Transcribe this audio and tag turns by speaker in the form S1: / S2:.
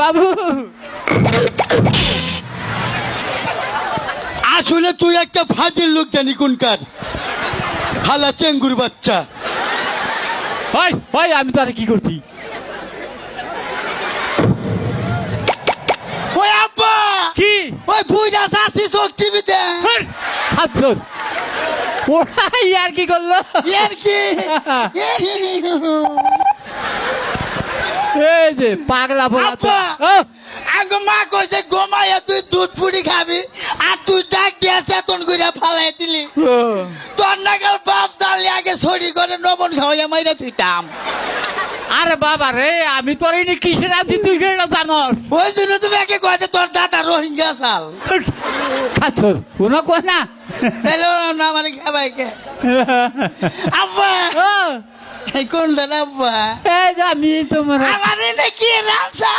S1: বাবু
S2: আসলে তুই একটা ফাজিল লোক জানি কোনকার হালা চেঙ্গুর বাচ্চা।
S1: ভাই ভাই আমি তারে কি করছি?
S2: ওই আব্বা
S1: কি
S2: ওই বুইরা সাসি চোখ টিভি দে
S1: আচ্ছা ওরা আর কি করলো?
S2: এর কি
S1: এই যে পাগলা বলা তো।
S2: আব্বা!
S1: ও,
S2: আঙ্গ মা কইছে গোমাইয়া তুই দুধ পুরি খাবি আর তুই ডাক দিয়া চেতন কইরা ফালাই দিলি।
S1: ও,
S2: তোর নাগাল বাপ জানলে আগে ছড়ি করে নবন খাওয়াইয়া মাইরা তুইতাম।
S1: আরে বাবা রে আমি তোর এই কিসের আছি তুই কেন জানস?
S2: ওই জন্য তুমি একে কয়তে তোর দাদা রোহিঙ্গা চাল
S1: আচ্ছা কোনো কয় না।
S2: তাইলে না মানে খাবাই কে আব্বা
S1: ও,
S2: এই কোনটা আব্বা
S1: এই যে আমি তোমার
S2: আমার নাকি রান্সা